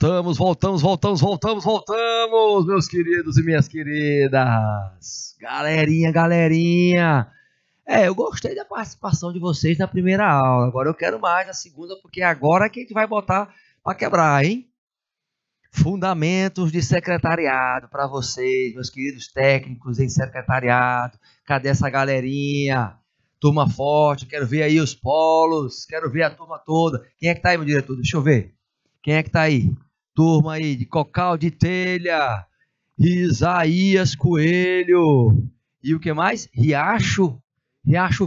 Voltamos, meus queridos e minhas queridas. Galerinha. Eu gostei da participação de vocês na primeira aula. Agora eu quero mais na segunda, porque agora é que a gente vai botar para quebrar, hein? Fundamentos de secretariado para vocês, meus queridos técnicos em secretariado. Cadê essa galerinha? Turma forte, quero ver aí os polos, quero ver a turma toda. Quem é que tá aí, meu diretor? Deixa eu ver. Quem é que tá aí? Turma aí de Cocal de Telha, Isaías Coelho. E o que mais? Riacho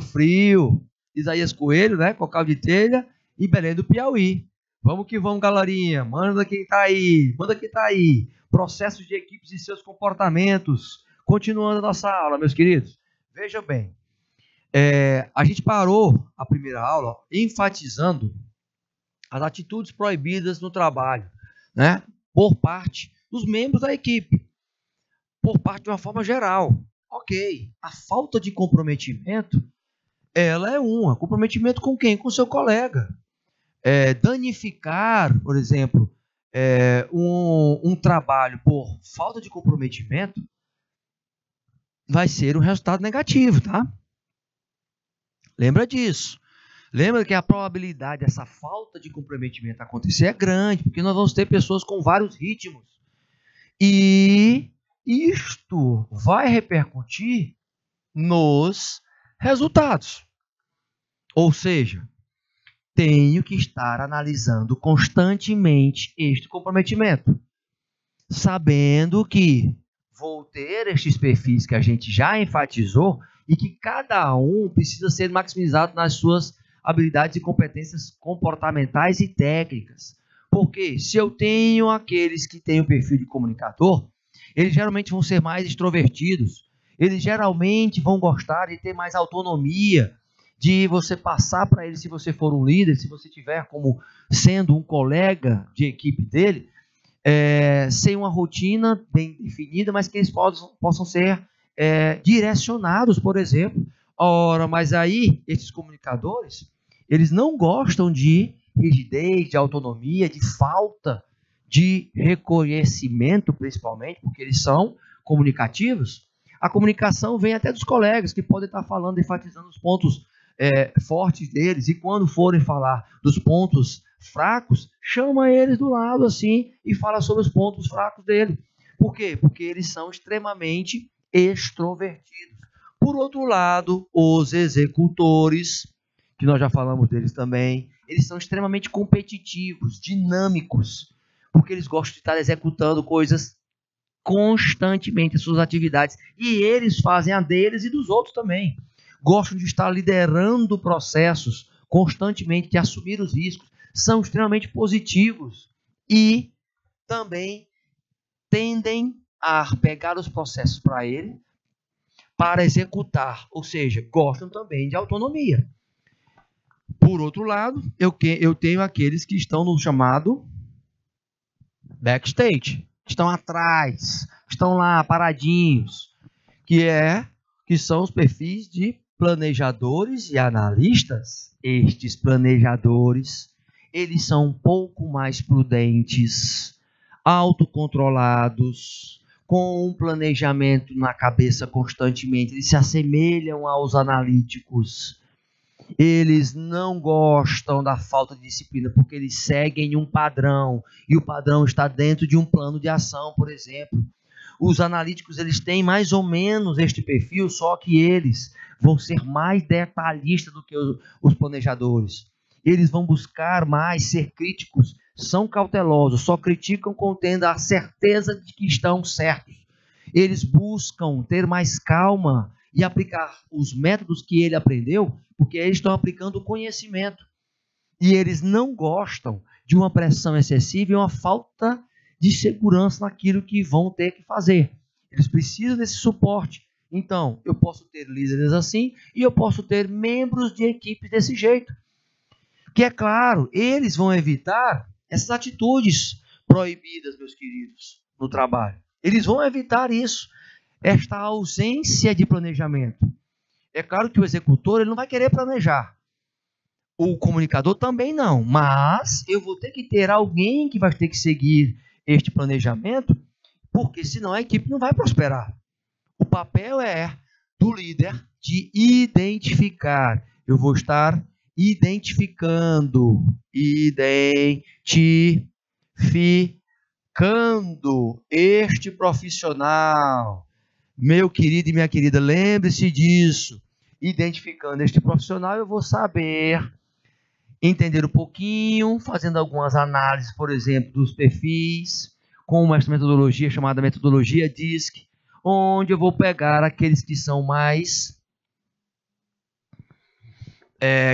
Frio. Isaías Coelho, né? Cocal de Telha e Belém do Piauí. Vamos que vamos, galerinha. Manda quem tá aí. Processos de equipes e seus comportamentos. Continuando a nossa aula, meus queridos. Vejam bem. A gente parou a primeira aula enfatizando as atitudes proibidas no trabalho, né? Por parte dos membros da equipe, por parte de uma forma geral. Ok, a falta de comprometimento, ela é comprometimento com quem? Com o seu colega. Danificar, por exemplo, um trabalho por falta de comprometimento vai ser um resultado negativo, tá? Lembra disso. Lembra que a probabilidade dessa falta de comprometimento acontecer é grande, porque nós vamos ter pessoas com vários ritmos. E isto vai repercutir nos resultados. Ou seja, tenho que estar analisando constantemente este comprometimento, sabendo que vou ter estes perfis que a gente já enfatizou e que cada um precisa ser maximizado nas suas habilidades e competências comportamentais e técnicas. Porque se eu tenho aqueles que têm o perfil de comunicador, eles geralmente vão ser mais extrovertidos, eles geralmente vão gostar de ter mais autonomia, de você passar para eles, se você for um líder, se você tiver como sendo um colega de equipe dele, sem uma rotina bem definida, mas que eles possam ser direcionados, por exemplo. Ora, mas aí, esses comunicadores, eles não gostam de rigidez, de autonomia, de falta de reconhecimento, principalmente, porque eles são comunicativos. A comunicação vem até dos colegas, que podem estar falando, enfatizando os pontos fortes deles, e quando forem falar dos pontos fracos, chama eles do lado assim e fala sobre os pontos fracos dele. Por quê? Porque eles são extremamente extrovertidos. Por outro lado, os executores, que nós já falamos deles também, eles são extremamente competitivos, dinâmicos, porque eles gostam de estar executando coisas constantemente, as suas atividades, e eles fazem a deles e dos outros também. Gostam de estar liderando processos constantemente, de assumir os riscos, são extremamente positivos e também tendem a pegar os processos para ele, para executar, ou seja, gostam também de autonomia. Por outro lado, eu tenho aqueles que estão no chamado backstage, estão atrás, estão lá paradinhos, que são os perfis de planejadores e analistas. Estes planejadores, eles são um pouco mais prudentes, autocontrolados, com um planejamento na cabeça constantemente. Eles se assemelham aos analíticos. Eles não gostam da falta de disciplina, porque eles seguem um padrão, e o padrão está dentro de um plano de ação, por exemplo. Os analíticos, eles têm mais ou menos este perfil, só que eles vão ser mais detalhistas do que os planejadores. Eles vão buscar mais ser críticos, são cautelosos, só criticam contendo a certeza de que estão certos. Eles buscam ter mais calma e aplicar os métodos que ele aprendeu, porque eles estão aplicando o conhecimento. E eles não gostam de uma pressão excessiva e uma falta de segurança naquilo que vão ter que fazer. Eles precisam desse suporte. Então, eu posso ter líderes assim e eu posso ter membros de equipes desse jeito. Que é claro, eles vão evitar essas atitudes proibidas, meus queridos, no trabalho. Eles vão evitar isso, esta ausência de planejamento. É claro que o executor ele não vai querer planejar. O comunicador também não, mas eu vou ter que ter alguém que vai ter que seguir este planejamento, porque senão a equipe não vai prosperar. O papel é do líder de identificar. Eu vou estar identificando este profissional. Meu querido e minha querida, lembre-se disso. Identificando este profissional, eu vou saber entender um pouquinho, fazendo algumas análises, por exemplo, dos perfis, com essa metodologia chamada metodologia DISC, onde eu vou pegar aqueles que são mais...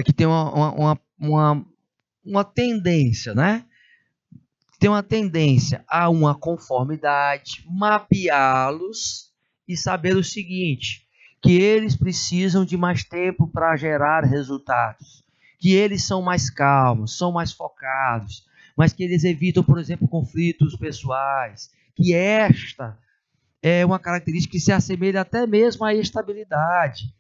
que tem uma tendência, né? Tem uma tendência a uma conformidade, mapeá-los e saber o seguinte, que eles precisam de mais tempo para gerar resultados, que eles são mais calmos, são mais focados, mas que eles evitam, por exemplo, conflitos pessoais, que esta é uma característica que se assemelha até mesmo à estabilidade.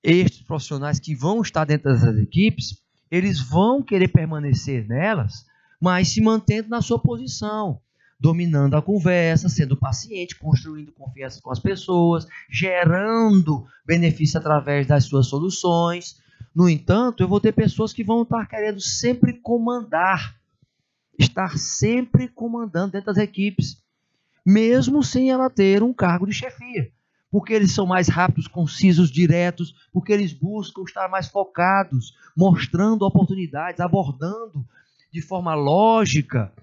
Estes profissionais que vão estar dentro dessas equipes, eles vão querer permanecer nelas, mas se mantendo na sua posição, dominando a conversa, sendo paciente, construindo confiança com as pessoas, gerando benefício através das suas soluções. No entanto, eu vou ter pessoas que vão estar querendo sempre comandar, estar sempre comandando dentro das equipes, mesmo sem ela ter um cargo de chefia, porque eles são mais rápidos, concisos, diretos, porque eles buscam estar mais focados, mostrando oportunidades, abordando de forma lógica,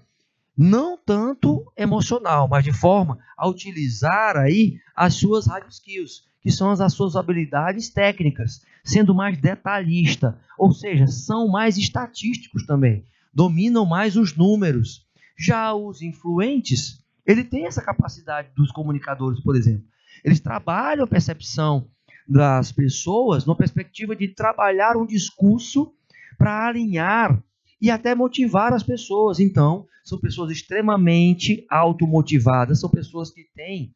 não tanto emocional, mas de forma a utilizar aí as suas hard skills, que são as suas habilidades técnicas, sendo mais detalhista, ou seja, são mais estatísticos também, dominam mais os números. Já os influentes, ele tem essa capacidade dos comunicadores, por exemplo. Eles trabalham a percepção das pessoas na perspectiva de trabalhar um discurso para alinhar e até motivar as pessoas. Então, são pessoas extremamente automotivadas, são pessoas que têm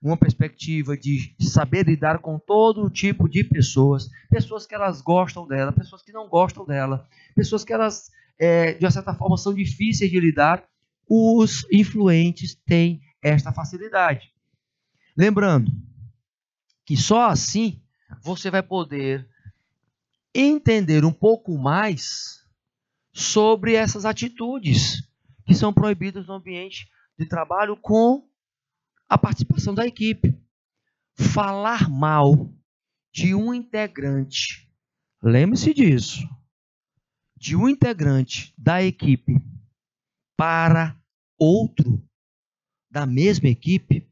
uma perspectiva de saber lidar com todo tipo de pessoas, pessoas que elas gostam dela, pessoas que não gostam dela, pessoas que elas, de uma certa forma, são difíceis de lidar. Os influentes têm esta facilidade. Lembrando que só assim você vai poder entender um pouco mais sobre essas atitudes que são proibidas no ambiente de trabalho com a participação da equipe. Falar mal de um integrante, lembre-se disso, de um integrante da equipe para outro da mesma equipe,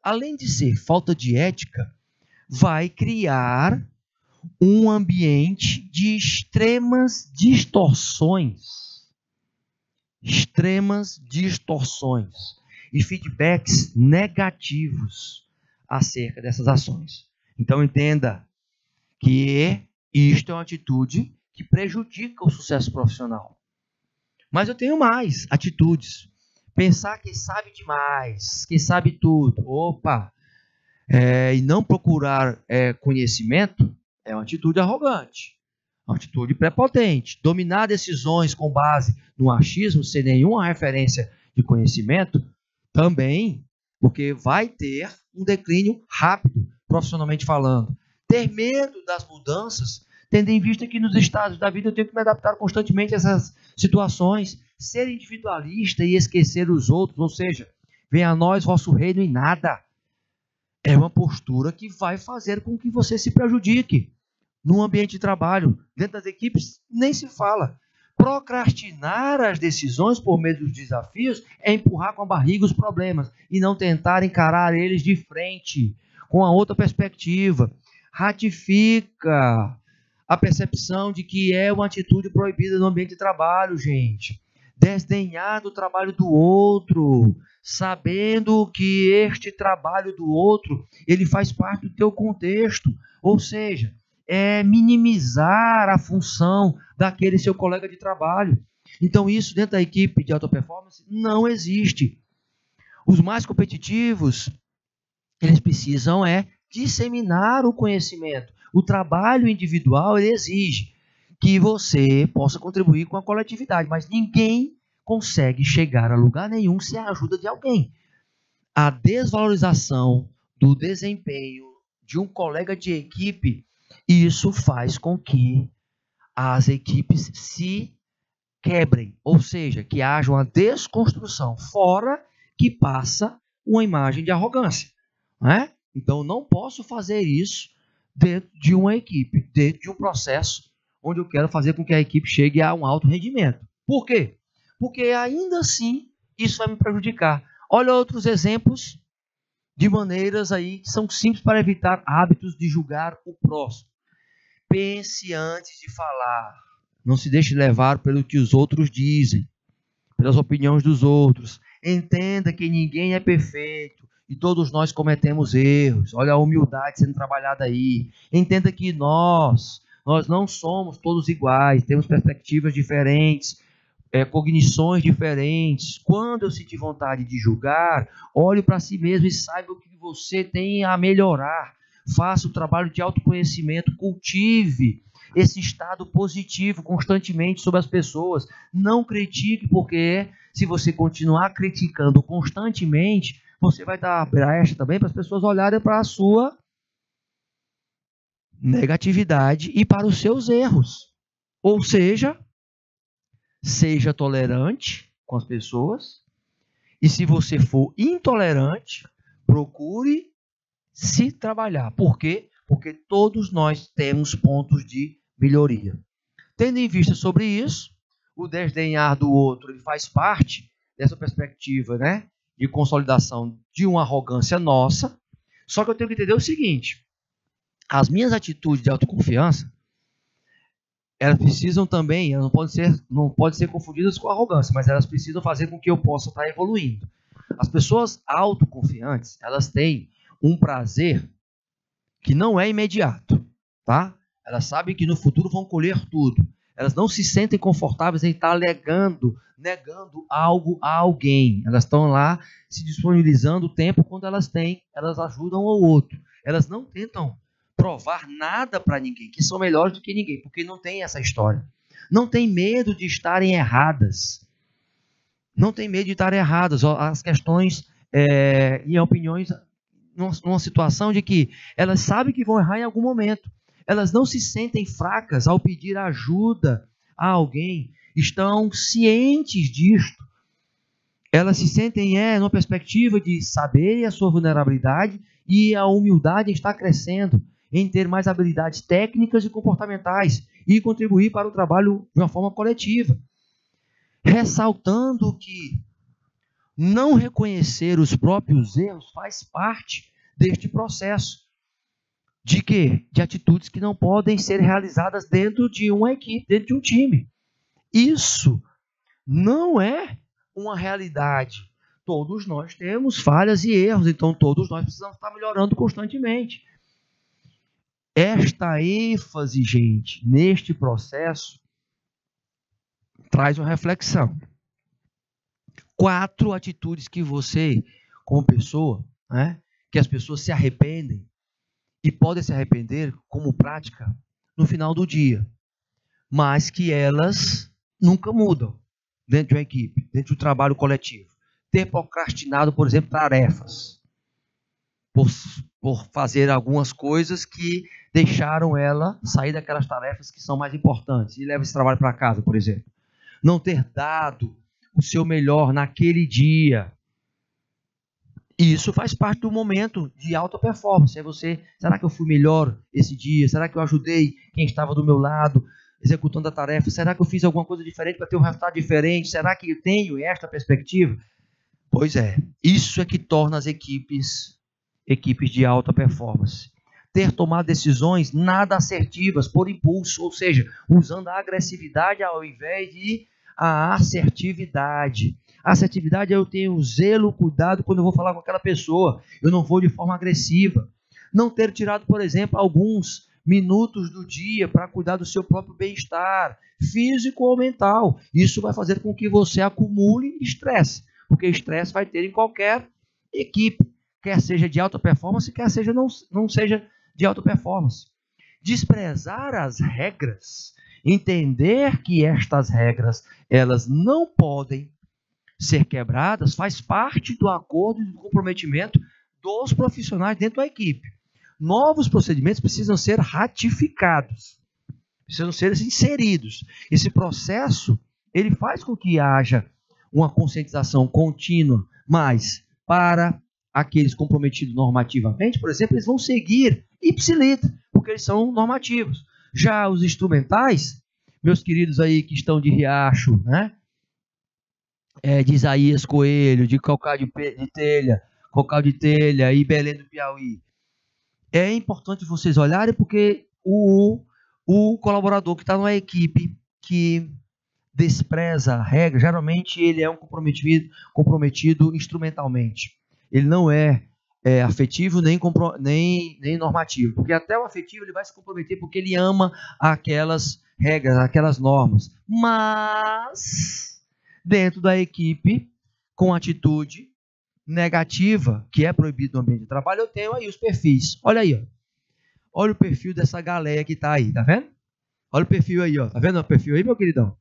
além de ser falta de ética, vai criar um ambiente de extremas distorções e feedbacks negativos acerca dessas ações. Então entenda que isto é uma atitude que prejudica o sucesso profissional. Mas eu tenho mais atitudes. Pensar que sabe demais, que sabe tudo. Opa! E não procurar conhecimento é uma atitude arrogante, uma atitude prepotente. Dominar decisões com base no achismo, sem nenhuma referência de conhecimento, também, porque vai ter um declínio rápido, profissionalmente falando. Ter medo das mudanças, tendo em vista que nos estágios da vida eu tenho que me adaptar constantemente a essas situações. Ser individualista e esquecer os outros, ou seja, venha a nós vosso reino e nada. É uma postura que vai fazer com que você se prejudique no ambiente de trabalho. Dentro das equipes, nem se fala. Procrastinar as decisões por meio dos desafios é empurrar com a barriga os problemas e não tentar encarar eles de frente, com a outra perspectiva. Ratifica a percepção de que é uma atitude proibida no ambiente de trabalho, gente. Desdenhar do trabalho do outro, sabendo que este trabalho do outro, ele faz parte do teu contexto, ou seja, é minimizar a função daquele seu colega de trabalho. Então isso dentro da equipe de alta performance não existe. Os mais competitivos, eles precisam disseminar o conhecimento. O trabalho individual ele exige que você possa contribuir com a coletividade, mas ninguém consegue chegar a lugar nenhum sem a ajuda de alguém. A desvalorização do desempenho de um colega de equipe, isso faz com que as equipes se quebrem, ou seja, que haja uma desconstrução, fora que passa uma imagem de arrogância, né? Então, não posso fazer isso dentro de uma equipe, dentro de um processo onde eu quero fazer com que a equipe chegue a um alto rendimento. Por quê? Porque ainda assim isso vai me prejudicar. Olha outros exemplos de maneiras aí que são simples para evitar hábitos de julgar o próximo. Pense antes de falar. Não se deixe levar pelo que os outros dizem, pelas opiniões dos outros. Entenda que ninguém é perfeito e todos nós cometemos erros. Olha a humildade sendo trabalhada aí. Entenda que nós não somos todos iguais, temos perspectivas diferentes, cognições diferentes. Quando eu sentir vontade de julgar, olhe para si mesmo e saiba o que você tem a melhorar. Faça o trabalho de autoconhecimento, cultive esse estado positivo constantemente sobre as pessoas. Não critique, porque se você continuar criticando constantemente, você vai dar brecha também para as pessoas olharem para a sua negatividade e para os seus erros. Ou seja, seja tolerante com as pessoas, e se você for intolerante, procure se trabalhar. Por quê? Porque todos nós temos pontos de melhoria. Tendo em vista sobre isso, o desdenhar do outro ele faz parte dessa perspectiva, né, de consolidação de uma arrogância nossa. Só que eu tenho que entender o seguinte: as minhas atitudes de autoconfiança, elas precisam também, elas não podem ser confundidas com arrogância, mas elas precisam fazer com que eu possa estar evoluindo. As pessoas autoconfiantes, elas têm um prazer que não é imediato, tá? Elas sabem que no futuro vão colher tudo. Elas não se sentem confortáveis em estar negando algo a alguém. Elas estão lá se disponibilizando o tempo quando elas têm, elas ajudam ao outro. Elas não tentam provar nada para ninguém, que são melhores do que ninguém, porque não tem essa história. Não tem medo de estarem erradas. Não tem medo de estarem erradas. As questões e opiniões numa situação de que elas sabem que vão errar em algum momento. Elas não se sentem fracas ao pedir ajuda a alguém. Estão cientes disto. Elas se sentem numa perspectiva de saber a sua vulnerabilidade, e a humildade está crescendo em ter mais habilidades técnicas e comportamentais e contribuir para o trabalho de uma forma coletiva. Ressaltando que não reconhecer os próprios erros faz parte deste processo. De quê? De atitudes que não podem ser realizadas dentro de uma equipe, dentro de um time. Isso não é uma realidade. Todos nós temos falhas e erros, então todos nós precisamos estar melhorando constantemente. Esta ênfase, gente, neste processo, traz uma reflexão. 4 atitudes que você, como pessoa, que as pessoas se arrependem e podem se arrepender como prática no final do dia, mas que elas nunca mudam dentro de uma equipe, dentro do trabalho coletivo. Ter procrastinado, por exemplo, tarefas, por fazer algumas coisas que deixaram ela sair daquelas tarefas que são mais importantes e leva esse trabalho para casa, por exemplo. Não ter dado o seu melhor naquele dia. Isso faz parte do momento de alta performance. Será que eu fui melhor esse dia? Será que eu ajudei quem estava do meu lado executando a tarefa? Será que eu fiz alguma coisa diferente para ter um resultado diferente? Será que eu tenho esta perspectiva? Pois é, isso é que torna as equipes de alta performance. Ter tomado decisões nada assertivas, por impulso, ou seja, usando a agressividade ao invés de a assertividade. A assertividade é eu tenho zelo, cuidado quando eu vou falar com aquela pessoa. Eu não vou de forma agressiva. Não ter tirado, por exemplo, alguns minutos do dia para cuidar do seu próprio bem-estar, físico ou mental. Isso vai fazer com que você acumule estresse, porque estresse vai ter em qualquer equipe, quer seja de alta performance, quer seja não seja de alta performance. Desprezar as regras Entender que estas regras, elas não podem ser quebradas, faz parte do acordo e do comprometimento dos profissionais dentro da equipe. Novos procedimentos precisam ser ratificados, precisam ser inseridos. Esse processo, ele faz com que haja uma conscientização contínua, mas para aqueles comprometidos normativamente, por exemplo, eles vão seguir ipsiliter, porque eles são normativos. Já os instrumentais, meus queridos aí que estão de Riacho, né? De Isaías Coelho, de Cocal de Telha e Belém do Piauí. É importante vocês olharem, porque o colaborador que está numa equipe que despreza a regra, geralmente ele é um comprometido instrumentalmente. Ele não é afetivo nem normativo, porque até o afetivo ele vai se comprometer porque ele ama aquelas regras, aquelas normas. Mas dentro da equipe, com atitude negativa, que é proibido no ambiente de trabalho, eu tenho aí os perfis. Olha aí, ó. Olha o perfil dessa galera que está aí, tá vendo? Olha o perfil aí, ó. Tá vendo o perfil aí, meu queridão?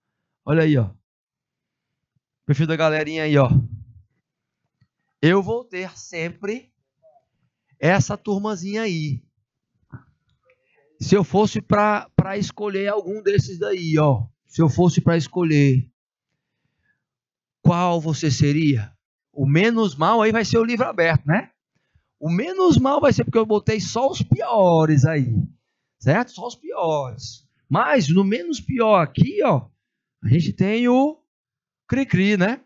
Olha aí, ó. O perfil da galerinha aí, ó. Eu vou ter sempre essa turmazinha aí. Se eu fosse para escolher algum desses daí, ó. Se eu fosse para escolher, qual você seria? O menos mal aí vai ser o livro aberto, né? O menos mal vai ser porque eu botei só os piores aí. Certo? Só os piores. Mas no menos pior aqui, ó, a gente tem o cri-cri, né?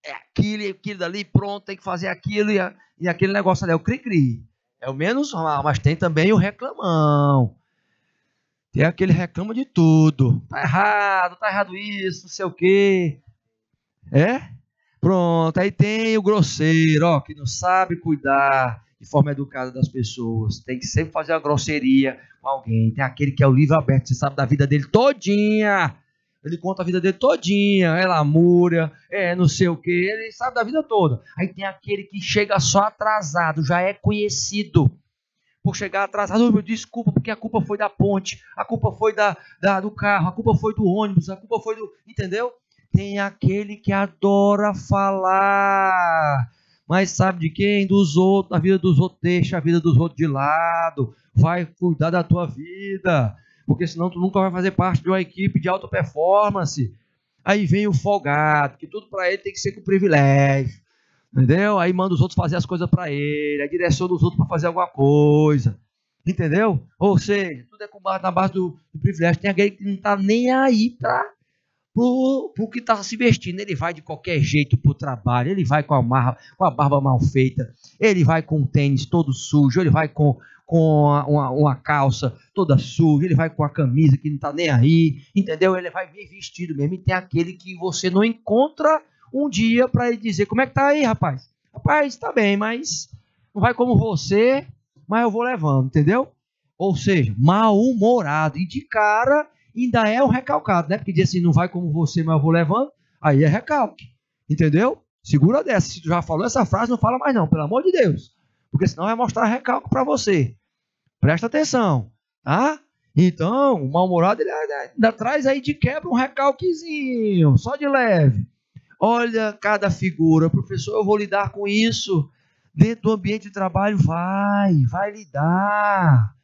É aquilo dali, pronto, tem que fazer aquilo e aquele negócio ali é o cri-cri. É o menos mal, mas tem também o reclamão. Tem aquele reclama de tudo. Tá errado isso, não sei o quê. Pronto, aí tem o grosseiro, ó, que não sabe cuidar de forma educada das pessoas. Tem que sempre fazer uma grosseria com alguém. Tem aquele que é o livro aberto, você sabe da vida dele todinha. Ele conta a vida dele todinha, é lamúria, não sei o que, ele sabe da vida toda. Aí tem aquele que chega só atrasado, já é conhecido por chegar atrasado. Meu, desculpa, porque a culpa foi da ponte, a culpa foi do carro, a culpa foi do ônibus, a culpa foi do... Entendeu? Tem aquele que adora falar, mas sabe de quem? Dos outros, a vida dos outros, deixa a vida dos outros de lado, vai cuidar da tua vida, porque senão tu nunca vai fazer parte de uma equipe de alta performance. Aí vem o folgado, que tudo para ele tem que ser com privilégio, entendeu? Aí manda os outros fazer as coisas para ele, aí direciona os outros para fazer alguma coisa, entendeu? Ou seja, tudo é na base do privilégio. Tem aquele que não está nem aí para o que está se vestindo. Ele vai de qualquer jeito para o trabalho, ele vai com a barba mal feita, ele vai com o tênis todo sujo, ele vai com uma calça toda suja, ele vai com a camisa que não está nem aí, entendeu? Ele vai bem vestido mesmo. E tem aquele que você não encontra um dia para ele dizer: como é que tá aí, rapaz? Rapaz, tá bem, mas não vai como você, mas eu vou levando, entendeu? Ou seja, mal-humorado. E de cara ainda é um recalcado, né? Porque diz assim: não vai como você, mas eu vou levando. Aí é recalque, entendeu? Segura dessa. Se tu já falou essa frase, não fala mais não, pelo amor de Deus, porque senão vai mostrar recalque para você. Presta atenção, tá? Então, o mal-humorado, ele ainda traz aí de quebra um recalquezinho, só de leve. Olha cada figura: professor, eu vou lidar com isso dentro do ambiente de trabalho. Vai lidar.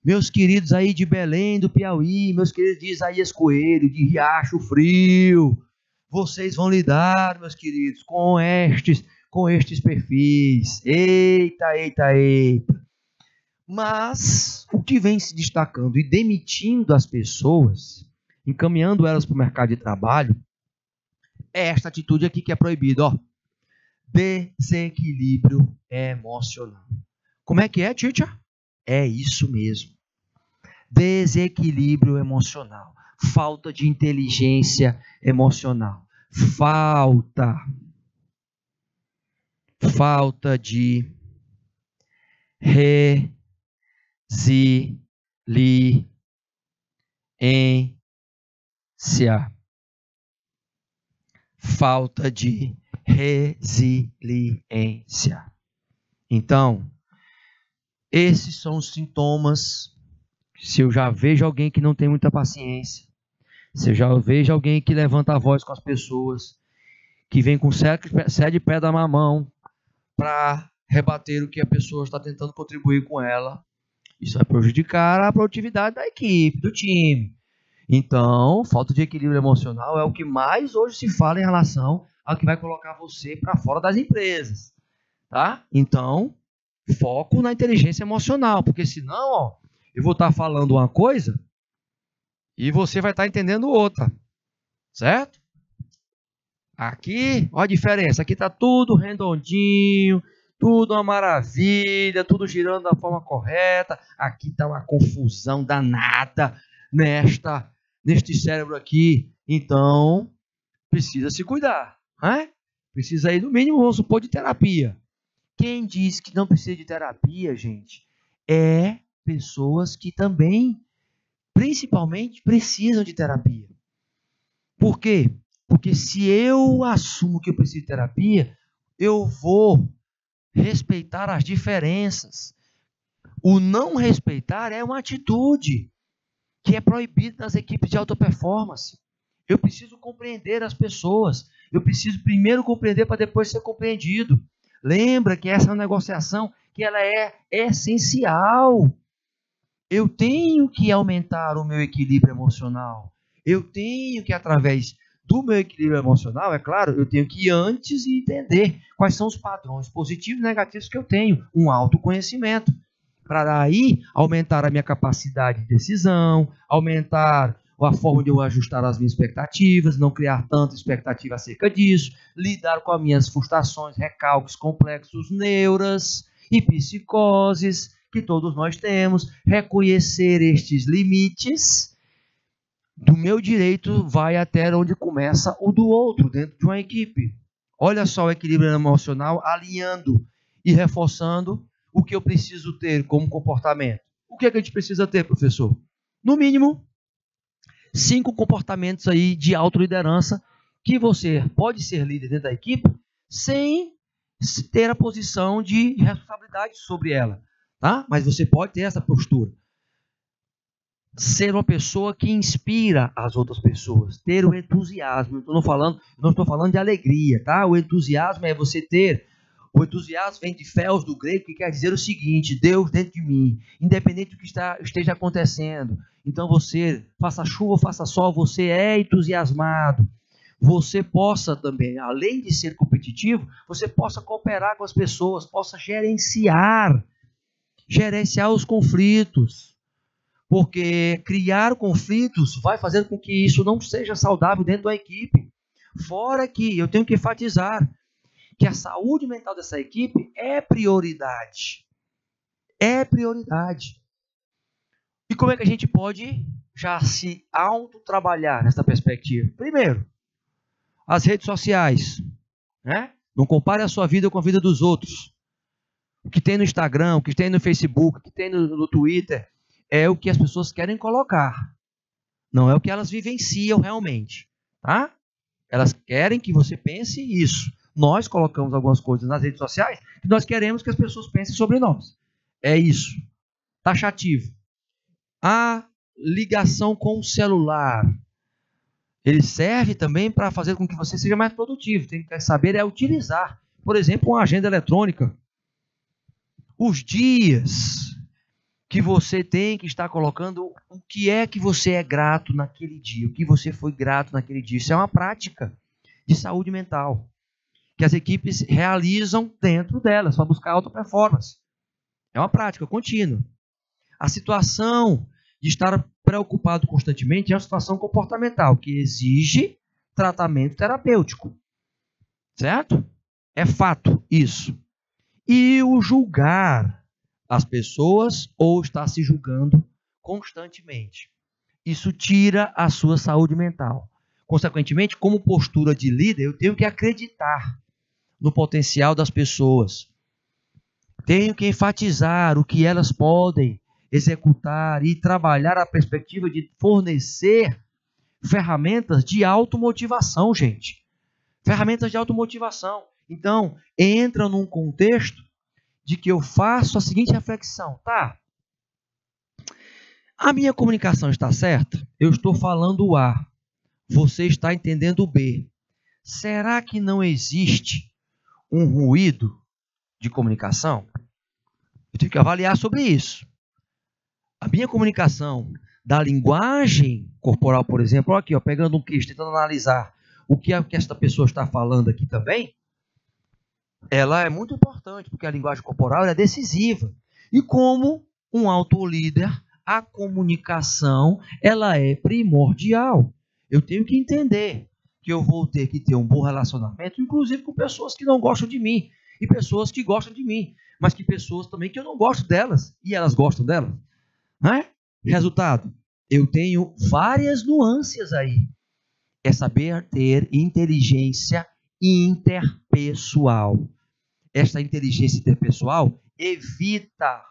Meus queridos aí de Belém do Piauí, meus queridos de Isaías Coelho, de Riacho Frio, vocês vão lidar, meus queridos, com estes perfis. Eita. Mas o que vem se destacando e demitindo as pessoas, encaminhando elas para o mercado de trabalho, é esta atitude aqui que é proibida, ó. Desequilíbrio emocional. Como é que é, teacher? É isso mesmo. Desequilíbrio emocional. Falta de inteligência emocional. Falta de resiliência. Falta de resiliência. Então, esses são os sintomas Se eu já vejo alguém que não tem muita paciência, se eu já vejo alguém que levanta a voz com as pessoas, que vem com sede pé da mamão para rebater o que a pessoa está tentando contribuir com ela, isso vai prejudicar a produtividade da equipe, do time. Então, falta de equilíbrio emocional é o que mais hoje se fala em relação ao que vai colocar você para fora das empresas, tá? Então, foco na inteligência emocional, porque senão, ó, eu vou estar falando uma coisa e você vai estar entendendo outra, certo? Aqui, olha a diferença, aqui está tudo redondinho, tudo uma maravilha, tudo girando da forma correta. Aqui está uma confusão danada neste cérebro aqui. Então, precisa se cuidar, né? Precisa ir, no mínimo, vamos supor, de terapia. Quem diz que não precisa de terapia, gente, é pessoas que também, principalmente, precisam de terapia. Por quê? Porque se eu assumo que eu preciso de terapia, eu vou respeitar as diferenças. O não respeitar é uma atitude que é proibida nas equipes de alta performance. Eu preciso compreender as pessoas. Eu preciso primeiro compreender para depois ser compreendido. Lembra que essa é uma negociação que ela é essencial. Eu tenho que aumentar o meu equilíbrio emocional. Eu tenho que, através do meu equilíbrio emocional, é claro, eu tenho que antes entender quais são os padrões positivos e negativos que eu tenho, um autoconhecimento, para daí aumentar a minha capacidade de decisão, aumentar a forma de eu ajustar as minhas expectativas, não criar tanta expectativa acerca disso, lidar com as minhas frustrações, recalques complexos, neuras e psicoses que todos nós temos, reconhecer estes limites. Do meu direito vai até onde começa o do outro, dentro de uma equipe. Olha só o equilíbrio emocional alinhando e reforçando o que eu preciso ter como comportamento. O que é que a gente precisa ter, professor? No mínimo, 5 comportamentos aí de autoliderança que você pode ser líder dentro da equipe sem ter a posição de responsabilidade sobre ela, tá? Mas você pode ter essa postura. Ser uma pessoa que inspira as outras pessoas, ter o entusiasmo. Eu não estou falando de alegria, tá? O entusiasmo é você ter. O entusiasmo vem de Theos do grego, que quer dizer o seguinte: Deus dentro de mim, independente do que esteja acontecendo. Então você, faça chuva ou faça sol, você é entusiasmado. Você possa também, além de ser competitivo, você possa cooperar com as pessoas, possa gerenciar os conflitos. Porque criar conflitos vai fazer com que isso não seja saudável dentro da equipe. Fora que eu tenho que enfatizar que a saúde mental dessa equipe é prioridade. É prioridade. E como é que a gente pode já se autotrabalhar nessa perspectiva? Primeiro, as redes sociais, né? Não compare a sua vida com a vida dos outros. O que tem no Instagram, o que tem no Facebook, o que tem no Twitter, é o que as pessoas querem colocar. Não é o que elas vivenciam realmente, tá? Elas querem que você pense isso. Nós colocamos algumas coisas nas redes sociais que nós queremos que as pessoas pensem sobre nós. É isso. Taxativo. A ligação com o celular. Ele serve também para fazer com que você seja mais produtivo. Tem que saber utilizar. Por exemplo, uma agenda eletrônica. Os dias que você tem que estar colocando o que é que você é grato naquele dia, o que você foi grato naquele dia. Isso é uma prática de saúde mental que as equipes realizam dentro delas para buscar alta performance. É uma prática contínua. A situação de estar preocupado constantemente é uma situação comportamental que exige tratamento terapêutico. Certo? É fato isso. E o julgar as pessoas ou estar se julgando constantemente. Isso tira a sua saúde mental. Consequentemente, como postura de líder, eu tenho que acreditar no potencial das pessoas. Tenho que enfatizar o que elas podem executar e trabalhar a perspectiva de fornecer ferramentas de automotivação, gente. Ferramentas de automotivação. Então, entra num contexto de que eu faço a seguinte reflexão, tá? A minha comunicação está certa? Eu estou falando o A. Você está entendendo o B. Será que não existe um ruído de comunicação? Eu tenho que avaliar sobre isso. A minha comunicação da linguagem corporal, por exemplo, aqui, ó, pegando um queixo, tentando analisar o que esta pessoa está falando aqui também, ela é muito importante, porque a linguagem corporal é decisiva. E como um autolíder, a comunicação ela é primordial. Eu tenho que entender que eu vou ter que ter um bom relacionamento, inclusive com pessoas que não gostam de mim, e pessoas que gostam de mim, mas que pessoas também que eu não gosto delas, e elas gostam delas. Né? Resultado, eu tenho várias nuances aí. É saber ter inteligência interpessoal. Esta inteligência interpessoal evita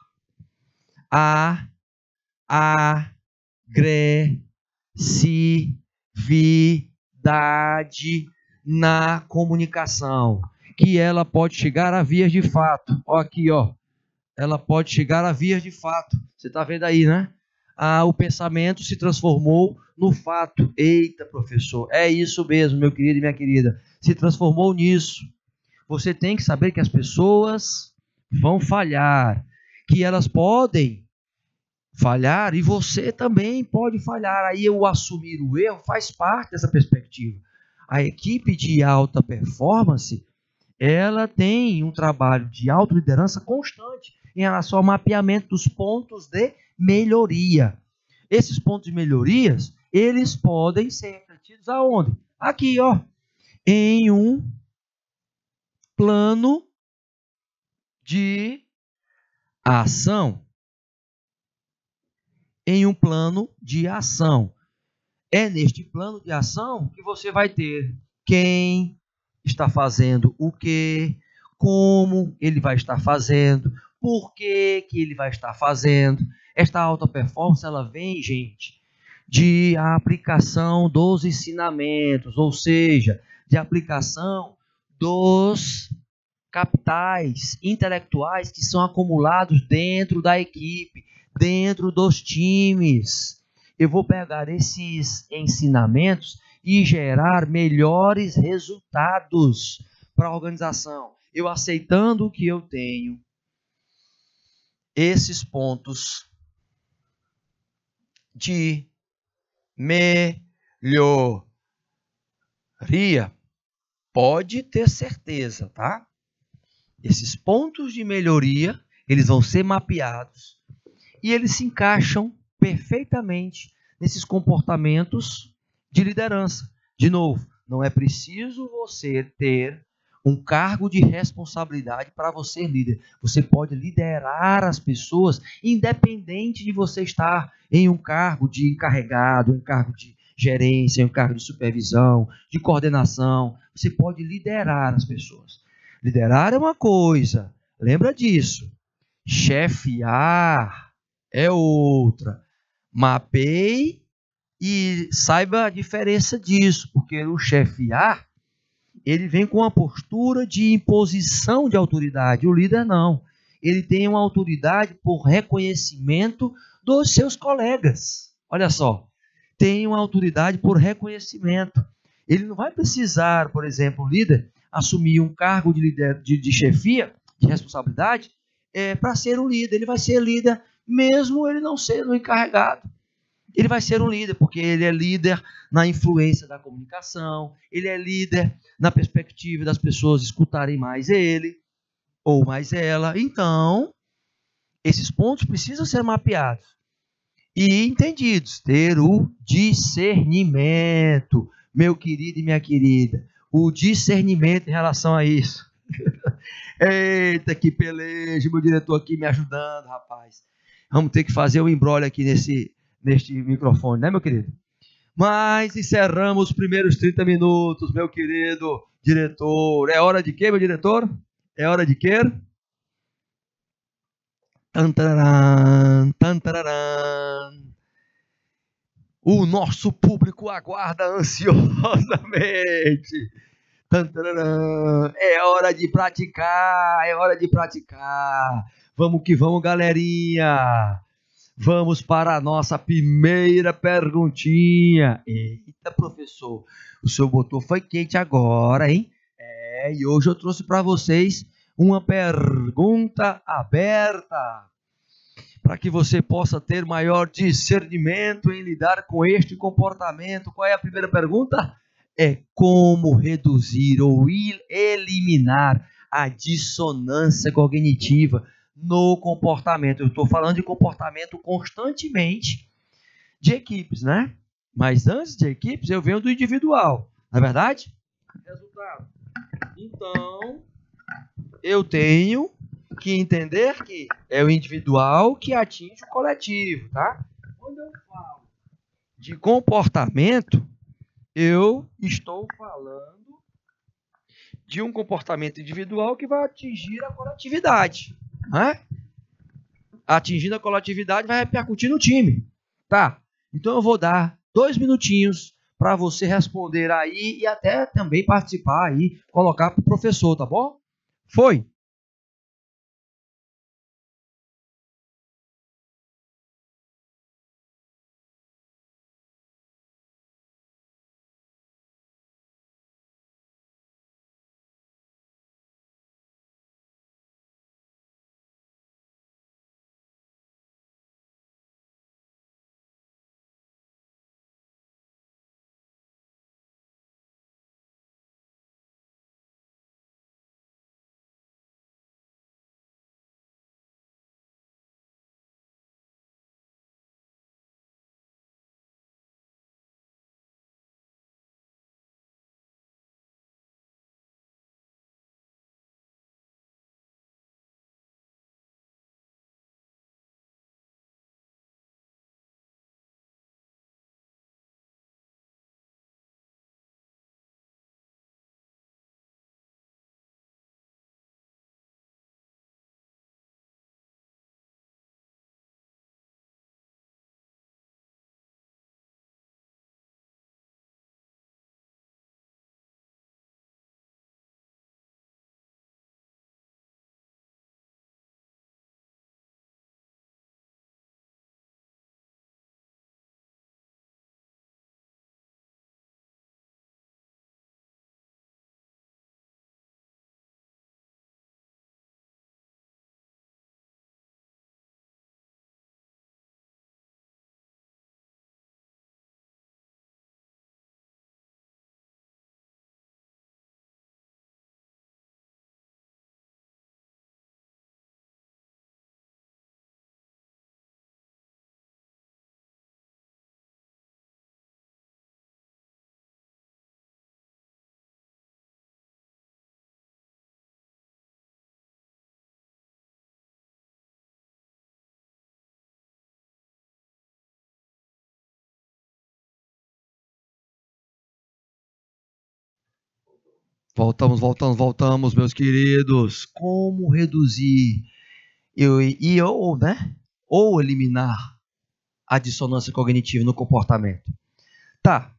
a agressividade na comunicação, que ela pode chegar a vias de fato. Ó, aqui, ó. Ela pode chegar a vias de fato. Você está vendo aí, né? O pensamento se transformou no fato. Eita, professor, é isso mesmo, meu querido e minha querida. Se transformou nisso. Você tem que saber que as pessoas vão falhar, que elas podem falhar e você também pode falhar. Aí o assumir o erro faz parte dessa perspectiva. A equipe de alta performance, ela tem um trabalho de autoliderança constante em relação ao mapeamento dos pontos de melhoria. Esses pontos de melhorias, eles podem ser refletidos aonde? Aqui, ó, em um plano de ação. Em um plano de ação. É neste plano de ação que você vai ter quem está fazendo o quê, como ele vai estar fazendo, por que ele vai estar fazendo. Esta alta performance, ela vem, gente, de aplicação dos ensinamentos, ou seja, de aplicação dos capitais intelectuais que são acumulados dentro da equipe, dentro dos times. Eu vou pegar esses ensinamentos e gerar melhores resultados para a organização. Eu aceitando o que eu tenho, esses pontos de melhoria, pode ter certeza, tá? Esses pontos de melhoria, eles vão ser mapeados e eles se encaixam perfeitamente nesses comportamentos de liderança. De novo, não é preciso você ter um cargo de responsabilidade para você ser líder. Você pode liderar as pessoas independente de você estar em um cargo de encarregado, um cargo de gerência, um cargo de supervisão, de coordenação. Você pode liderar as pessoas. Liderar é uma coisa, lembra disso. Chefiar é outra. Mapeie e saiba a diferença disso, porque o chefiar, ele vem com uma postura de imposição de autoridade. O líder não. Ele tem uma autoridade por reconhecimento dos seus colegas. Olha só, tem uma autoridade por reconhecimento. Ele não vai precisar, por exemplo, o líder assumir um cargo de chefia, de responsabilidade, para ser um líder. Ele vai ser líder mesmo ele não sendo encarregado. Ele vai ser um líder, porque ele é líder na influência da comunicação, ele é líder na perspectiva das pessoas escutarem mais ele ou mais ela. Então, esses pontos precisam ser mapeados e entendidos. Ter o discernimento, meu querido e minha querida. O discernimento em relação a isso. Eita, que peleja, meu diretor aqui me ajudando, rapaz. Vamos ter que fazer um embrolho aqui neste microfone, né, meu querido? Mas encerramos os primeiros 30 minutos, meu querido diretor. É hora de quê, meu diretor? É hora de quê? Tantararã, tantararã. O nosso público aguarda ansiosamente. Tantararã. É hora de praticar, é hora de praticar. Vamos que vamos, galerinha. Vamos para a nossa primeira perguntinha. Eita, professor, o seu botou foi quente agora, hein? E hoje eu trouxe para vocês uma pergunta aberta, para que você possa ter maior discernimento em lidar com este comportamento. Qual é a primeira pergunta? É como reduzir ou eliminar a dissonância cognitiva no comportamento. Eu estou falando de comportamento constantemente de equipes, né? Mas antes de equipes, eu venho do individual. Não é verdade? Resultado. Então, eu tenho que entender que é o individual que atinge o coletivo, tá? Quando eu falo de comportamento, eu estou falando de um comportamento individual que vai atingir a coletividade, né? Atingindo a coletividade vai repercutir no time, tá? Então eu vou dar 2 minutinhos para você responder aí e até também participar aí, colocar para o professor, tá bom? Foi! Voltamos, meus queridos. Como reduzir ou eliminar a dissonância cognitiva no comportamento? Tá,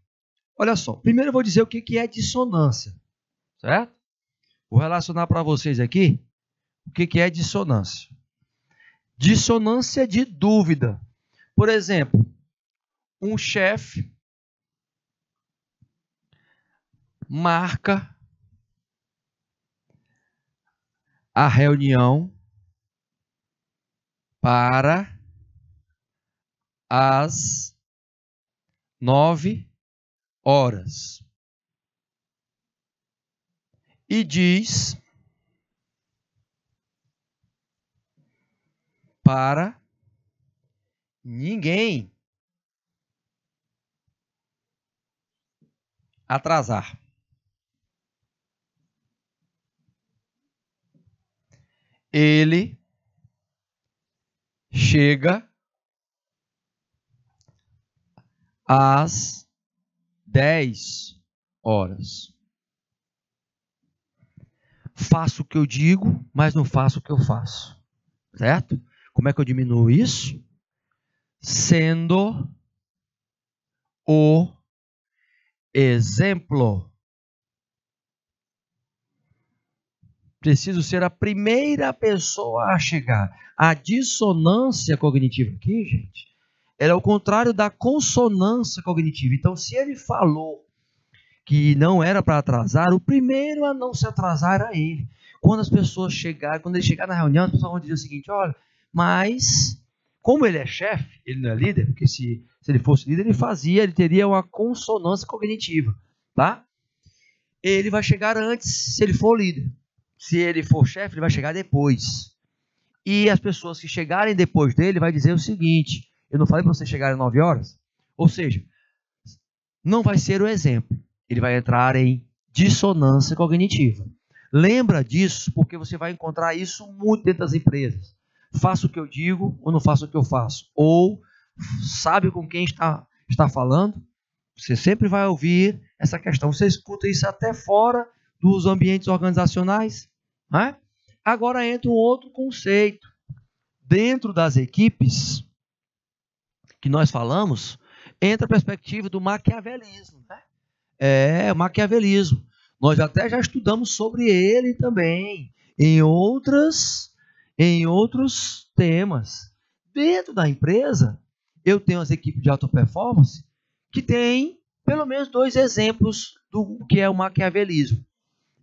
olha só. Primeiro eu vou dizer o que é dissonância, certo? Vou relacionar para vocês aqui o que é dissonância. Dissonância de dúvida. Por exemplo, um chefe marca a reunião para as 9h e diz para ninguém atrasar. Ele chega às 10h. Faço o que eu digo, mas não faço o que eu faço. Certo? Como é que eu diminuo isso? Sendo o exemplo. Preciso ser a primeira pessoa a chegar. A dissonância cognitiva aqui, gente, ela é o contrário da consonância cognitiva. Então, se ele falou que não era para atrasar, o primeiro a não se atrasar era ele. Quando as pessoas chegarem, quando ele chegar na reunião, as pessoas vão dizer o seguinte: olha, mas como ele é chefe, ele não é líder, porque se ele fosse líder, ele teria uma consonância cognitiva, tá? Ele vai chegar antes se ele for líder. Se ele for chefe, ele vai chegar depois. E as pessoas que chegarem depois dele vai dizer o seguinte: eu não falei para você chegar às 9 horas? Ou seja, não vai ser o exemplo. Ele vai entrar em dissonância cognitiva. Lembra disso, porque você vai encontrar isso muito dentro das empresas. Faço o que eu digo ou não faço o que eu faço. Ou sabe com quem está falando? Você sempre vai ouvir essa questão. Você escuta isso até fora dos ambientes organizacionais. Né? Agora entra um outro conceito. Dentro das equipes que nós falamos, entra a perspectiva do maquiavelismo. Né? O maquiavelismo. Nós até já estudamos sobre ele também, em outros temas. Dentro da empresa, eu tenho as equipes de alta performance que têm pelo menos 2 exemplos do que é o maquiavelismo.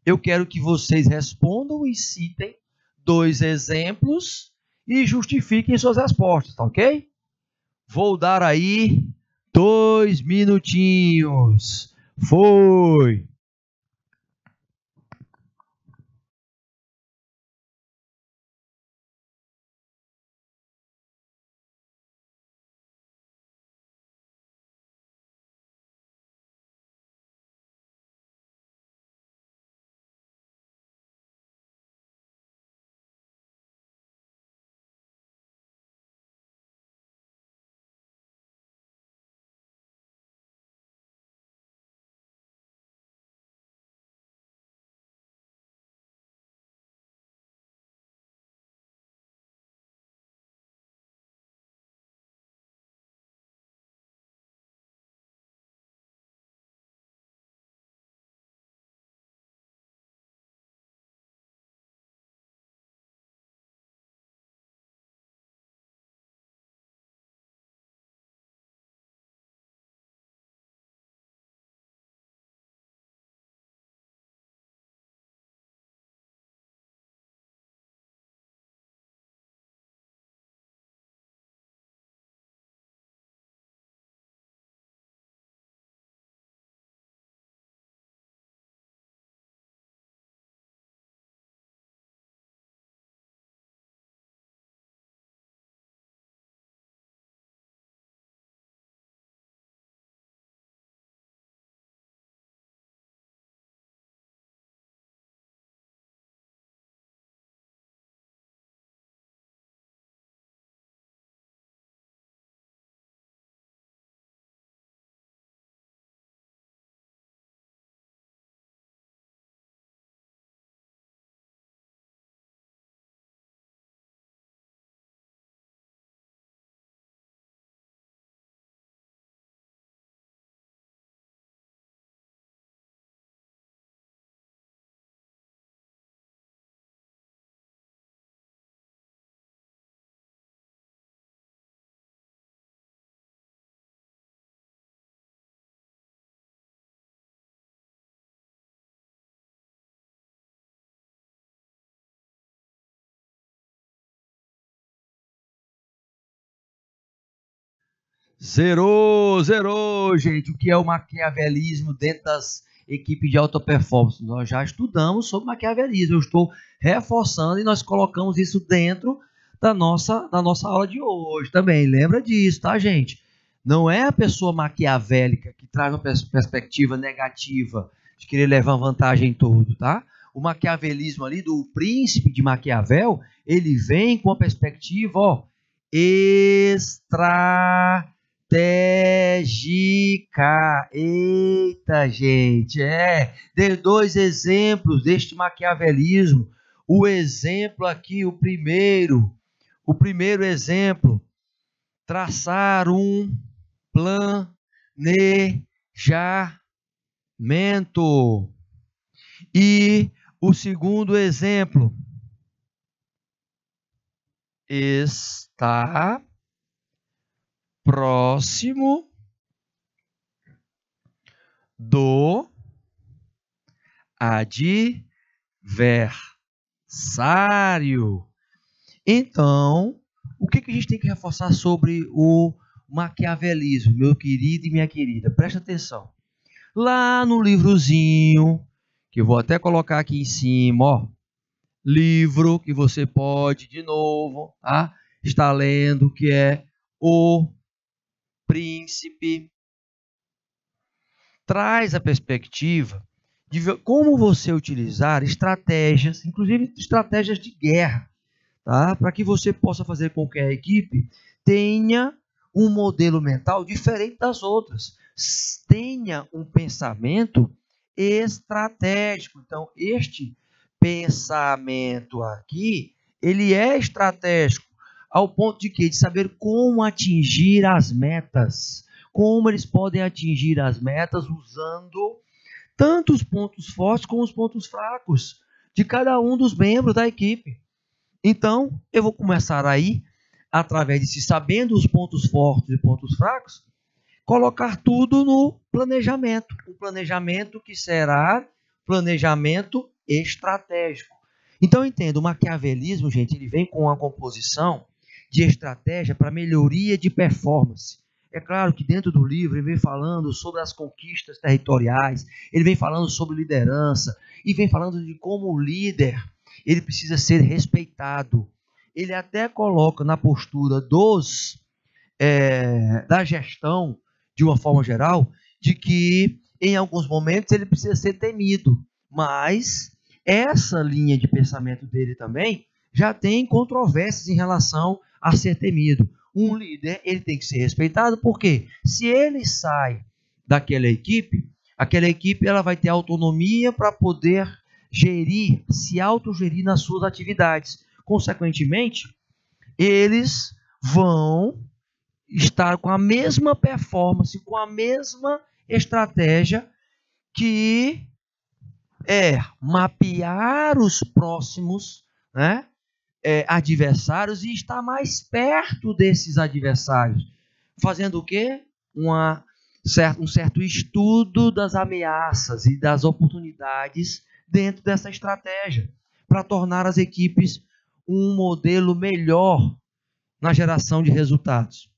Eu quero que vocês respondam e citem 2 exemplos e justifiquem suas respostas, tá ok? Vou dar aí 2 minutinhos. Foi! Zerou, gente. O que é o maquiavelismo dentro das equipes de alta performance? Nós já estudamos sobre maquiavelismo. Eu estou reforçando e nós colocamos isso dentro da nossa aula de hoje também. Lembra disso, tá, gente? Não é a pessoa maquiavélica que traz uma perspectiva negativa de querer levar vantagem em tudo, tá? O maquiavelismo ali do príncipe de Maquiavel, ele vem com uma perspectiva, estratégica. Eita, gente, dei 2 exemplos deste maquiavelismo. O exemplo aqui, o primeiro exemplo, traçar um planejamento. E O segundo exemplo. Está próximo do adversário. Então, o que a gente tem que reforçar sobre o maquiavelismo, meu querido e minha querida? Presta atenção. Lá no livrozinho, que eu vou até colocar aqui em cima, ó, livro que você pode, de novo, tá? Estar lendo, que é O Príncipe, traz a perspectiva de como você utilizar estratégias, inclusive estratégias de guerra, tá? Para que você possa fazer com que a equipe tenha um modelo mental diferente das outras, tenha um pensamento estratégico. Então, este pensamento aqui, ele é estratégico ao ponto de que de saber como atingir as metas, como eles podem atingir as metas usando tanto os pontos fortes como os pontos fracos de cada um dos membros da equipe. Então, eu vou começar aí, através de se sabendo os pontos fortes e pontos fracos, colocar tudo no planejamento. Um planejamento que será planejamento estratégico. Então, entendo, o maquiavelismo, gente, ele vem com uma composição de estratégia para melhoria de performance. É claro que dentro do livro ele vem falando sobre as conquistas territoriais, ele vem falando sobre liderança, e vem falando de como o líder ele precisa ser respeitado. Ele até coloca na postura da gestão, de uma forma geral, de que em alguns momentos ele precisa ser temido, mas essa linha de pensamento dele também já tem controvérsias em relação a ser temido. Um líder, ele tem que ser respeitado, porque se ele sai daquela equipe, aquela equipe ela vai ter autonomia para poder gerir, se autogerir nas suas atividades. Consequentemente, eles vão estar com a mesma performance, com a mesma estratégia, que é mapear os próximos, né, adversários e estar mais perto desses adversários. Fazendo o quê? Um certo estudo das ameaças e das oportunidades dentro dessa estratégia, para tornar as equipes um modelo melhor na geração de resultados.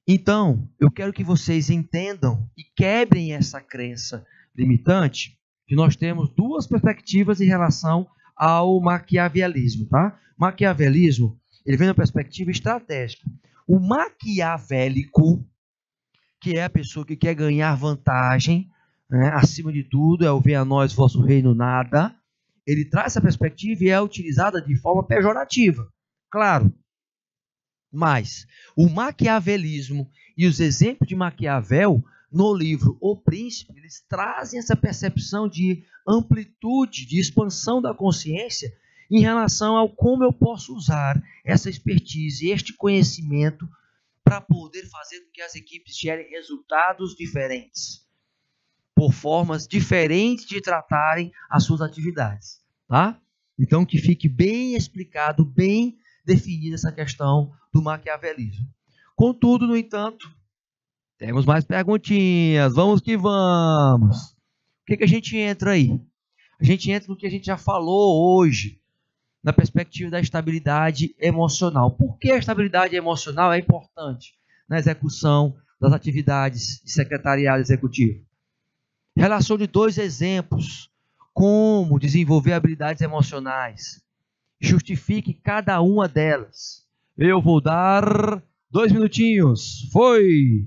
Então, eu quero que vocês entendam e quebrem essa crença limitante, que nós temos duas perspectivas em relação ao maquiavelismo, tá? Maquiavelismo, ele vem da perspectiva estratégica. O maquiavélico, que é a pessoa que quer ganhar vantagem, né, acima de tudo, é o venha a nós, vosso reino nada, ele traz essa perspectiva e é utilizada de forma pejorativa. Claro, mas o maquiavelismo e os exemplos de Maquiavel no livro O Príncipe, eles trazem essa percepção de amplitude, de expansão da consciência em relação ao como eu posso usar essa expertise, este conhecimento para poder fazer com que as equipes gerem resultados diferentes, por formas diferentes de tratarem as suas atividades, tá? Então, que fique bem explicado, bem definida essa questão do maquiavelismo. Contudo, no entanto, temos mais perguntinhas. Vamos que vamos. O que a gente entra aí? A gente entra no que a gente já falou hoje, na perspectiva da estabilidade emocional. Por que a estabilidade emocional é importante na execução das atividades de secretariado executivo? Relação de dois exemplos. Como desenvolver habilidades emocionais. Justifique cada uma delas. Eu vou dar 2 minutinhos. Foi!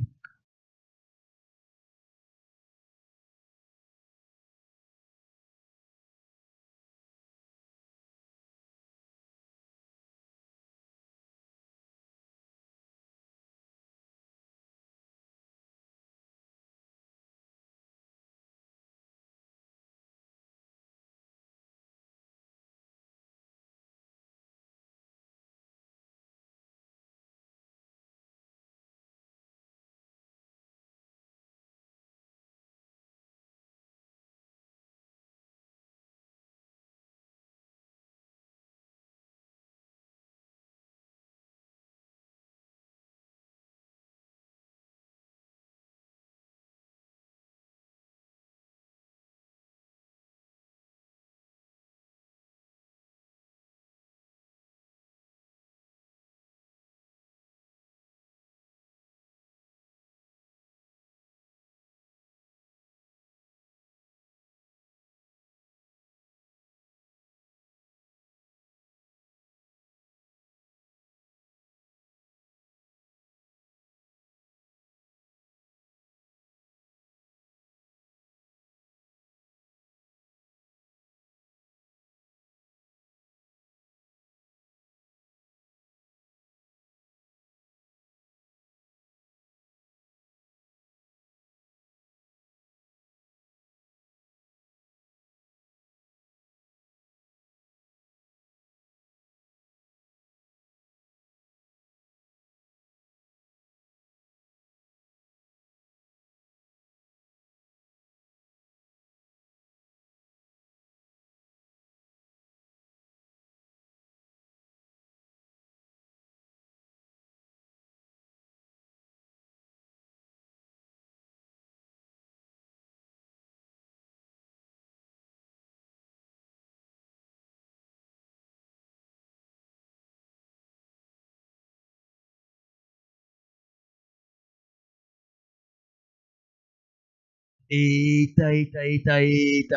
Eita,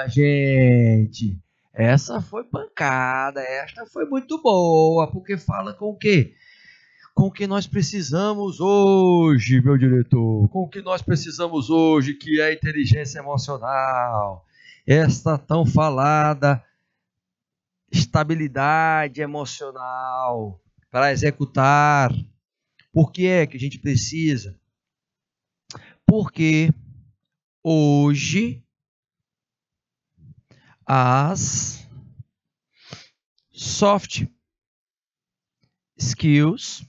gente. Essa foi pancada, esta foi muito boa, porque fala com o quê? Com o que nós precisamos hoje, meu diretor. Com o que nós precisamos hoje, que é a inteligência emocional. Esta tão falada estabilidade emocional para executar. Por que é que a gente precisa? Porque hoje as soft skills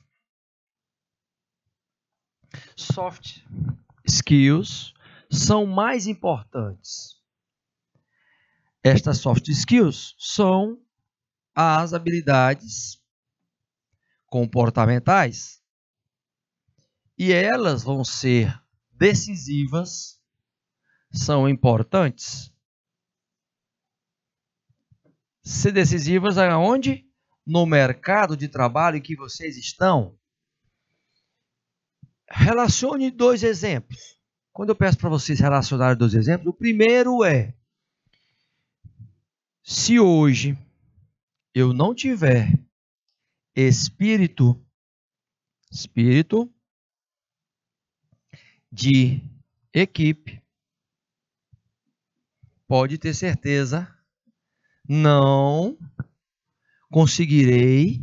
são mais importantes. Estas soft skills são as habilidades comportamentais e elas vão ser decisivas, são importantes. Ser decisivas aonde? No mercado de trabalho em que vocês estão. Relacione 2 exemplos. Quando eu peço para vocês relacionarem 2 exemplos, o primeiro é: se hoje eu não tiver espírito de equipe, pode ter certeza, não conseguirei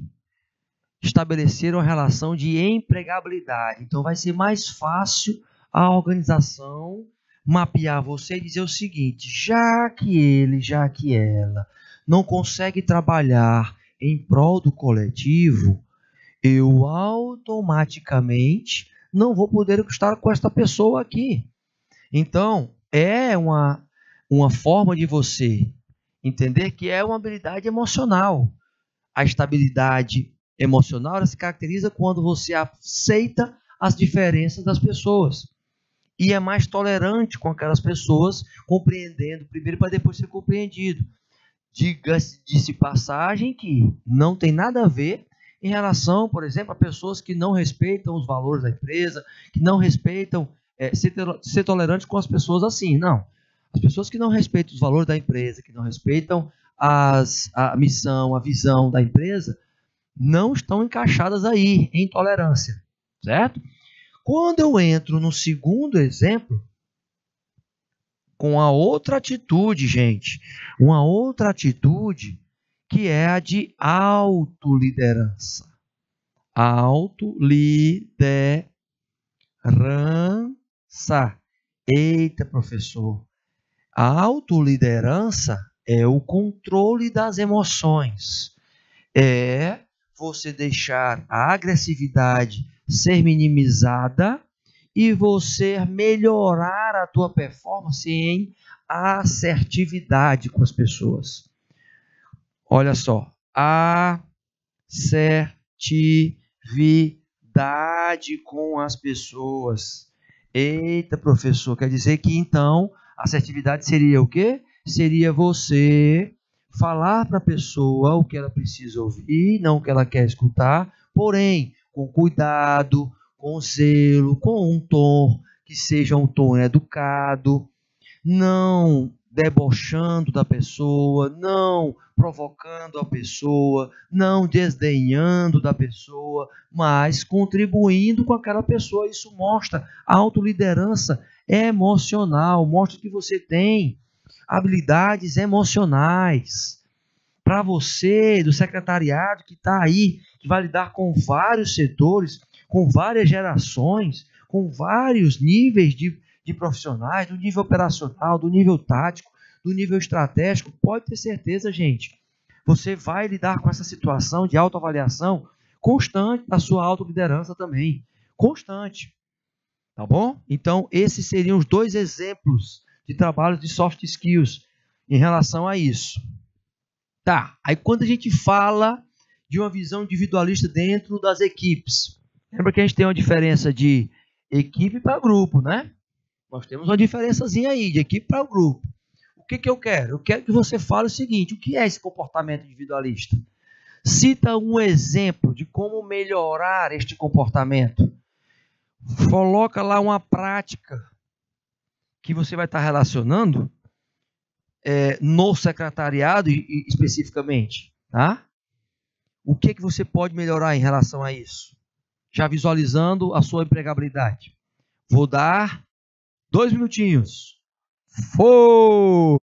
estabelecer uma relação de empregabilidade. Então vai ser mais fácil a organização mapear você e dizer o seguinte: já que ela não consegue trabalhar em prol do coletivo, eu automaticamente não vou poder estar com esta pessoa aqui. Então, é uma forma de você entender que é uma habilidade emocional. A estabilidade emocional ela se caracteriza quando você aceita as diferenças das pessoas e é mais tolerante com aquelas pessoas, compreendendo primeiro para depois ser compreendido. Diga-se passagem que não tem nada a ver em relação, por exemplo, a pessoas que não respeitam os valores da empresa, que não respeitam ser tolerante com as pessoas assim. Não. As pessoas que não respeitam os valores da empresa, que não respeitam a missão, a visão da empresa, não estão encaixadas aí em tolerância, certo? Quando eu entro no segundo exemplo, com a outra atitude, gente, uma outra atitude que é a de autoliderança. Autoliderança. Eita, professor. A autoliderança é o controle das emoções. É você deixar a agressividade ser minimizada e você melhorar a tua performance em assertividade com as pessoas. Olha só, assertividade com as pessoas. Eita, professor, quer dizer que então assertividade seria o quê? Seria você falar para a pessoa o que ela precisa ouvir, não o que ela quer escutar, porém, com cuidado, com zelo, com um tom que seja um tom educado, não debochando da pessoa, não provocando a pessoa, não desdenhando da pessoa, mas contribuindo com aquela pessoa. Isso mostra autoliderança emocional, mostra que você tem habilidades emocionais. Para você, do secretariado que está aí, que vai lidar com vários setores, com várias gerações, com vários níveis de profissionais, do nível operacional, do nível tático, do nível estratégico, pode ter certeza, gente, você vai lidar com essa situação de autoavaliação constante da sua autoliderança também. Constante. Tá bom? Então, esses seriam os 2 exemplos de trabalho de soft skills em relação a isso. Tá, aí quando a gente fala de uma visão individualista dentro das equipes, lembra que a gente tem uma diferença de equipe para grupo, né? Nós temos uma diferençazinha aí de equipe para grupo. O que eu quero? Eu quero que você fale o seguinte: o que é esse comportamento individualista? Cita um exemplo de como melhorar este comportamento. Coloca lá uma prática que você vai estar relacionando no secretariado especificamente, tá? O que você pode melhorar em relação a isso? Já visualizando a sua empregabilidade. Vou dar 2 minutinhos. Foi!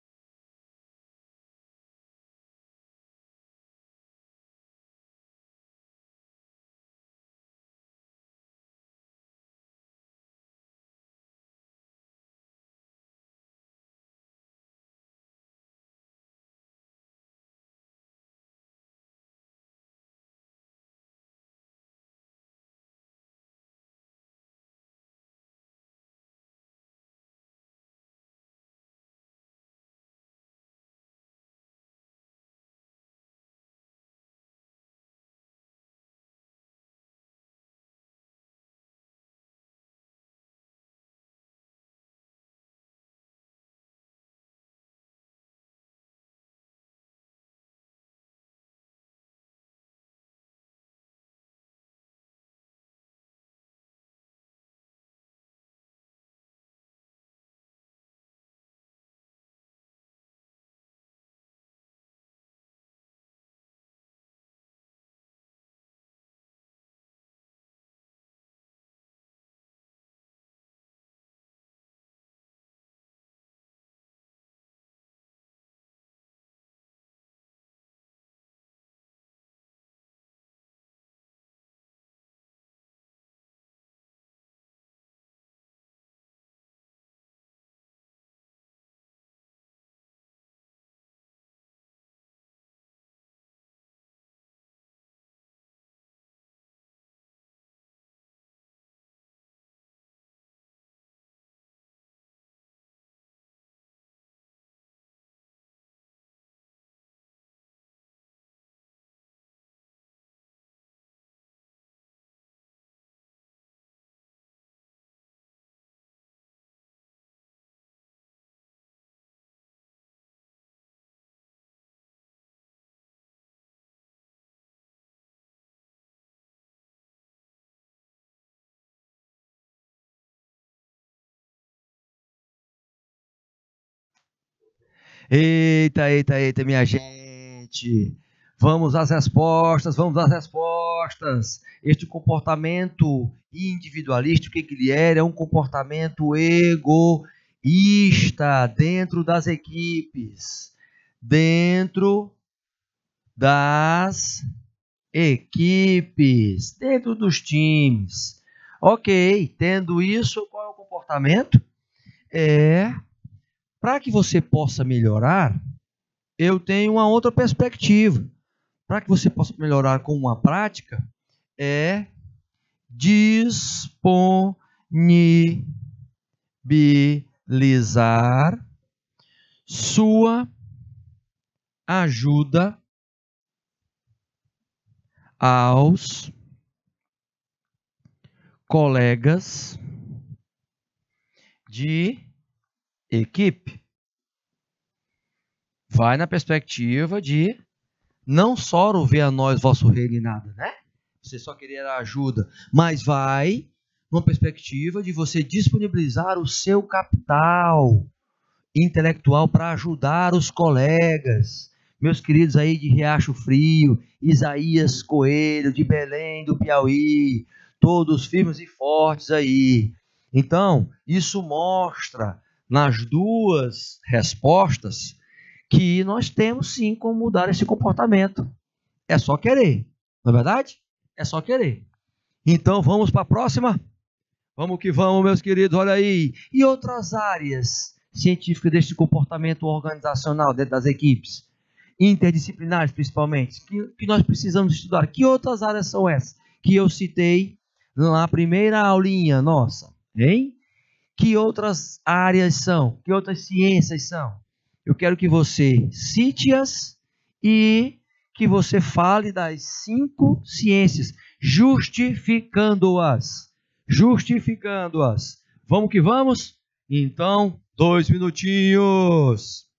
Eita, eita, eita, minha gente. Vamos às respostas, vamos às respostas. Este comportamento individualista, o que ele era? É um comportamento egoísta dentro das equipes. Dentro das equipes, dentro dos times. Ok, tendo isso, qual é o comportamento? Para que você possa melhorar, eu tenho uma outra perspectiva. Para que você possa melhorar com uma prática, é disponibilizar sua ajuda aos colegas de equipe. Vai na perspectiva de não só ouvir a nós, vosso reino e nada, né? Você só querer a ajuda, mas vai numa perspectiva de você disponibilizar o seu capital intelectual para ajudar os colegas. Meus queridos aí de Riacho Frio, Isaías Coelho, de Belém do Piauí, todos firmes e fortes aí. Então, isso mostra nas duas respostas que nós temos sim como mudar esse comportamento. É só querer, não é verdade? É só querer. Então, vamos para a próxima? Vamos que vamos, meus queridos, olha aí. E outras áreas científicas deste comportamento organizacional dentro das equipes? Interdisciplinares, principalmente, que nós precisamos estudar. Que outras áreas são essas? Que eu citei na primeira aulinha nossa, hein? Que outras áreas são? Que outras ciências são? Eu quero que você cite-as e que você fale das 5 ciências, justificando-as. Justificando-as. Vamos que vamos? Então, 2 minutinhos.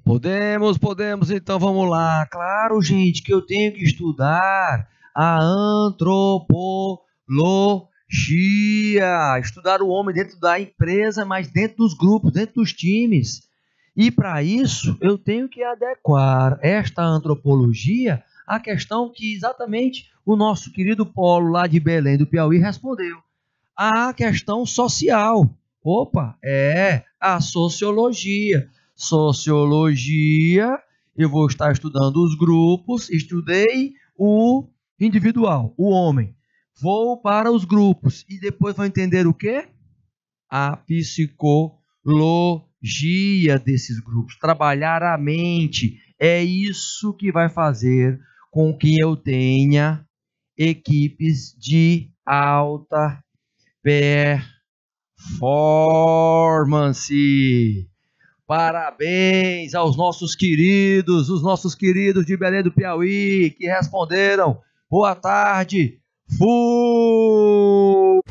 Podemos, então vamos lá. Claro, gente, que eu tenho que estudar a antropologia, estudar o homem dentro da empresa, mas dentro dos grupos, dentro dos times. E para isso, eu tenho que adequar esta antropologia à questão que exatamente o nosso querido Polo lá de Belém, do Piauí, respondeu. A questão social. Opa, a sociologia. Sociologia, eu vou estar estudando os grupos, estudei o individual, o homem. Vou para os grupos e depois vou entender o quê? A psicologia desses grupos, trabalhar a mente. É isso que vai fazer com que eu tenha equipes de alta performance. Parabéns aos nossos queridos, os nossos queridos de Belém do Piauí, que responderam. Boa tarde. Fui!